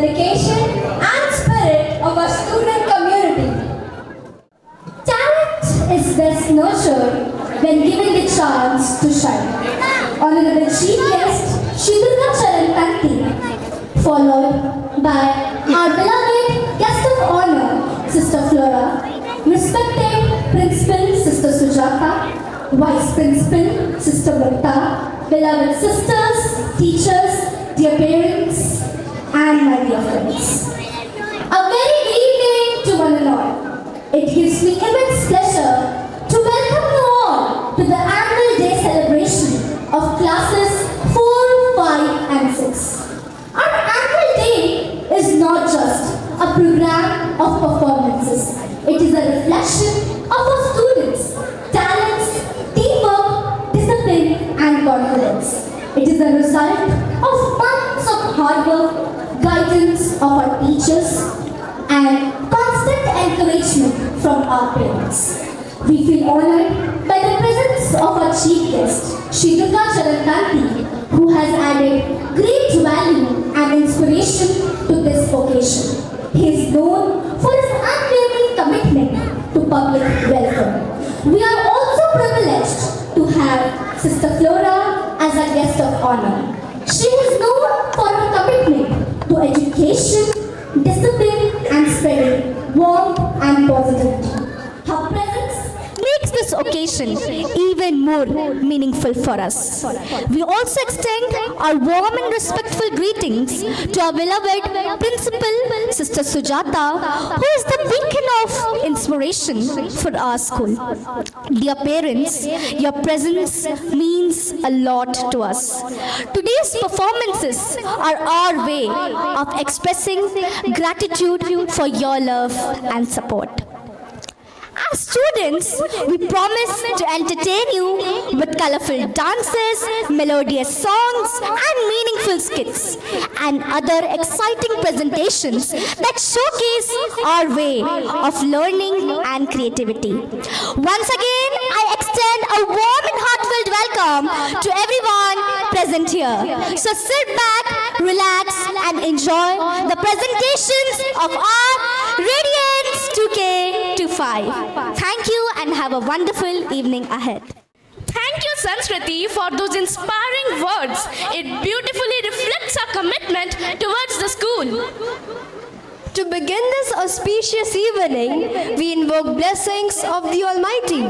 dedication and spirit of our student community. Talent is best nurtured when given the chance to shine. Honorable Chief Guest, Shidurga Charan Tanti, followed by our beloved Guest of Honor, Sister Flora, respected Principal, Sister Sujata, Vice Principal, Sister Mukta, beloved sisters, teachers, dear parents, and my dear friends. A very good evening to one and all. It gives me immense pleasure to welcome you all to the annual day celebration of classes 4, 5, and 6. Our annual day is not just a program of performances. It is a reflection of our students' talents, teamwork, discipline, and confidence. It is a result of months of hard work, guidance of our teachers, and constant encouragement from our parents. We feel honored by the presence of our chief guest, Shidurga Charan Tanti, who has added great value and inspiration to this occasion. He is known for his unwavering commitment to public welfare. We are also privileged to have Sister Flora as a guest of honor. She is known for her commitment to education, discipline, and spreading warmth and positivity. Her presence makes this occasion even more meaningful for us. We also extend our warm and respectful greetings to our beloved Principal, Sister Sujata, who is the beacon of inspiration for our school. Dear parents, your presence means a lot to us. Today's performances are our way of expressing gratitude for your love and support. As students, we promise to entertain you with colorful dances, melodious songs, and meaningful skits, and other exciting presentations that showcase our way of learning and creativity. Once again, I extend a warm and heartfelt welcome to everyone present here. So sit back, relax, and enjoy the presentations of our Radiance 2K25. Thank you and have a wonderful evening ahead. Thank you, Sanskriti, for those inspiring words. It beautifully reflects our commitment towards the school. To begin this auspicious evening, we invoke blessings of the Almighty.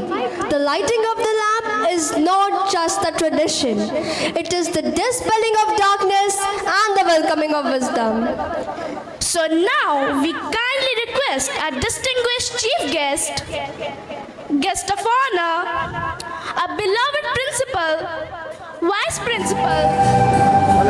The lighting of the lamp is not just a tradition. It is the dispelling of darkness and the welcoming of wisdom. So now we kindly request our distinguished chief guest, guest of honor, our beloved principal, vice principal,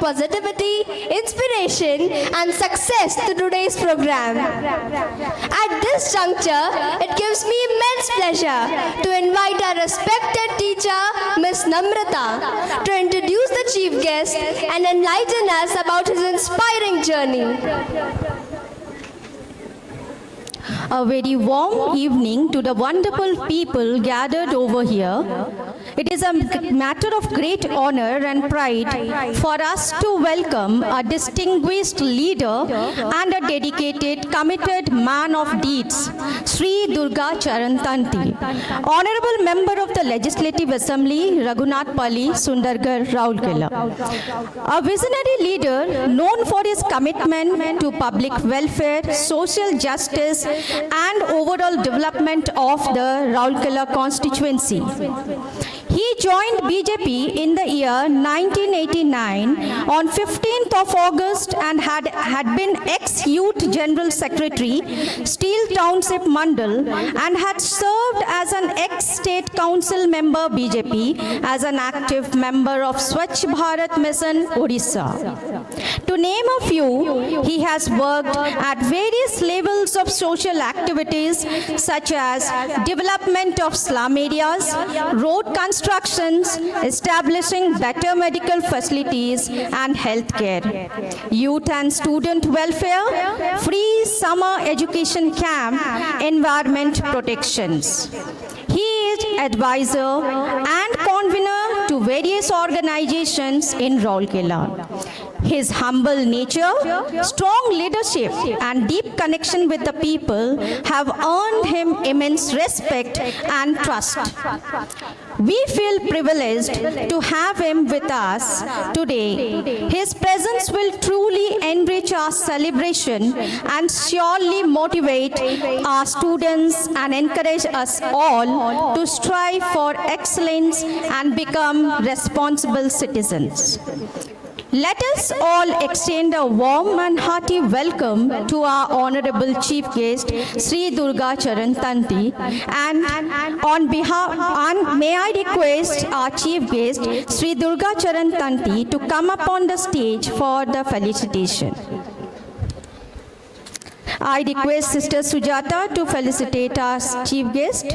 positivity, inspiration, and success to today's program. At this juncture, it gives me immense pleasure to invite our respected teacher, Miss Namrata, to introduce the chief guest and enlighten us about his inspiring journey. A very warm evening to the wonderful people gathered over here. It is a matter of great honor and pride for us to welcome a distinguished leader and a dedicated, committed man of deeds, Sri Durga Charan Tanti, Honorable Member of the Legislative Assembly, Raghunath Pali, Sundargarh, Raulkela. A visionary leader known for his commitment to public welfare, social justice, and overall development of the Raulkela constituency. He joined BJP in the year 1989 on 15th of August and had been ex-Youth General Secretary, Steel Township Mandal, and had served as an ex-State Council member BJP as an active member of Swachh Bharat Mission, Odisha. To name a few, he has worked at various levels of social activities such as development of slum areas, road constructions, establishing better medical facilities and healthcare, youth and student welfare, free summer education camp, environment protections. He is advisor and convener to various organizations in Raulkela. His humble nature, strong leadership, and deep connection with the people have earned him immense respect and trust. We feel privileged to have him with us today. His presence will truly enrich our celebration and surely motivate our students and encourage us all to strive for excellence and become responsible citizens. Let us all extend a warm and hearty welcome to our Honorable Chief Guest, Sri Durga Charan Tanti, and may I request our Chief Guest, Sri Durga Charan Tanti, to come up on the stage for the felicitation. I request Sister Sujata to felicitate our Chief Guest.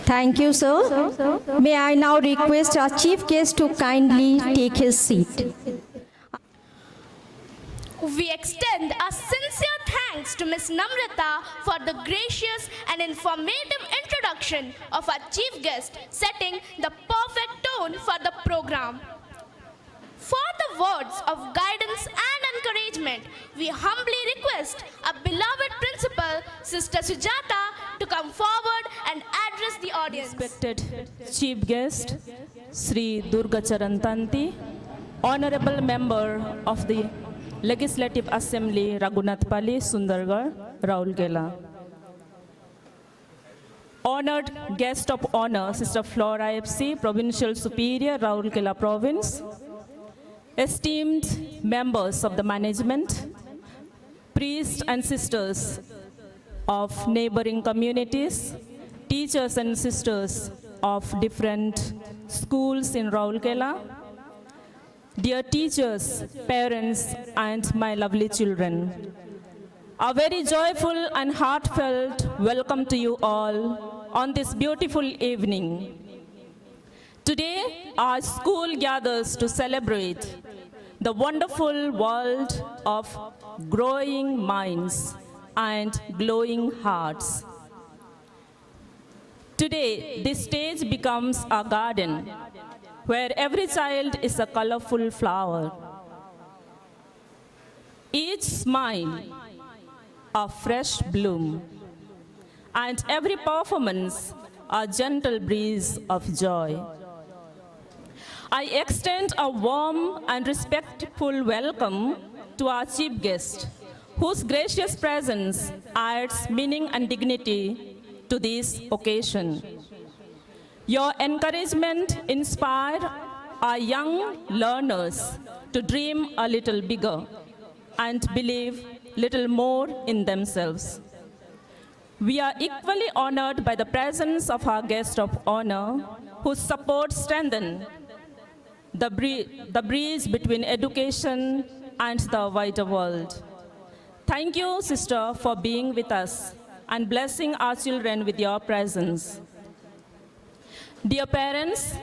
Thank you, sir. May I now request our chief guest to kindly take his seat. We extend our sincere thanks to Ms. Namrata for the gracious and informative introduction of our chief guest, setting the perfect tone for the program. For the words of guidance and encouragement, we humbly request our beloved principal, Sister Sujata, to come forward and address the audience. Respected Chief Guest, Sri Durga Charan Tanti, Honorable Member of the Legislative Assembly, Raghunath Pali, Sundargarh, Raulkela. Honored Guest of Honor, Sister Flora FC, Provincial Superior, Raulkela Province. Esteemed members of the management, priests and sisters of neighboring communities, teachers and sisters of different schools in Raulkela, dear teachers, parents, and my lovely children. A very joyful and heartfelt welcome to you all on this beautiful evening. Today, our school gathers to celebrate the wonderful world of growing minds and glowing hearts. Today, this stage becomes a garden where every child is a colorful flower. Each smile, a fresh bloom, and every performance, a gentle breeze of joy. I extend a warm and respectful welcome to our chief guest, whose gracious presence adds meaning and dignity to this occasion. Your encouragement inspires our young learners to dream a little bigger and believe little more in themselves. We are equally honored by the presence of our guest of honor, whose support strengthens the bridge between education and the wider world. Thank you, sister, for being with us and blessing our children with your presence. Dear parents,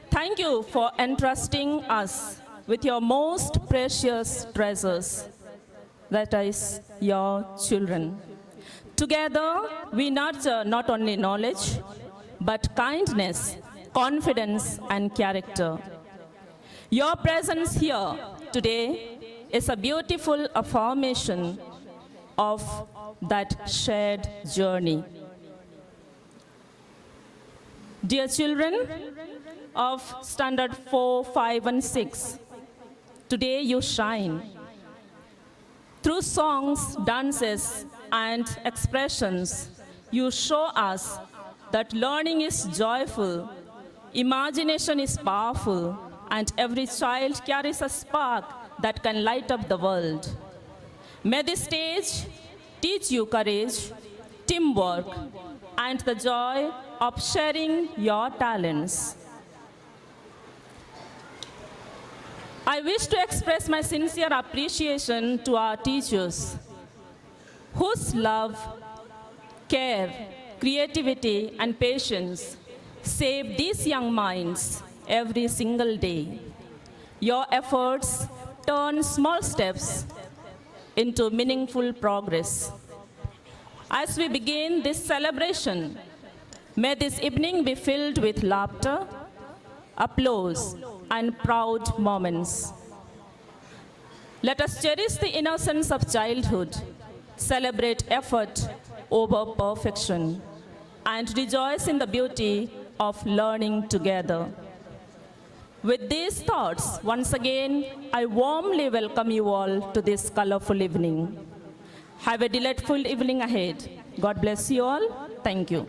thank you for entrusting us with your most precious treasures, that is, your children. Together, we nurture not only knowledge, but kindness, confidence, and character. Your presence here today is a beautiful affirmation of that shared journey. Dear children of Standard 4, 5, and 6, today you shine. Through songs, dances, and expressions, you show us that learning is joyful, imagination is powerful, and every child carries a spark that can light up the world. May this stage teach you courage, teamwork, and the joy of sharing your talents. I wish to express my sincere appreciation to our teachers, whose love, care, creativity, and patience save these young minds every single day. Your efforts turn small steps into meaningful progress. As we begin this celebration, may this evening be filled with laughter, applause, and proud moments. Let us cherish the innocence of childhood, celebrate effort over perfection, and rejoice in the beauty of learning together. With these thoughts, once again, I warmly welcome you all to this colorful evening. Have a delightful evening ahead. God bless you all. Thank you.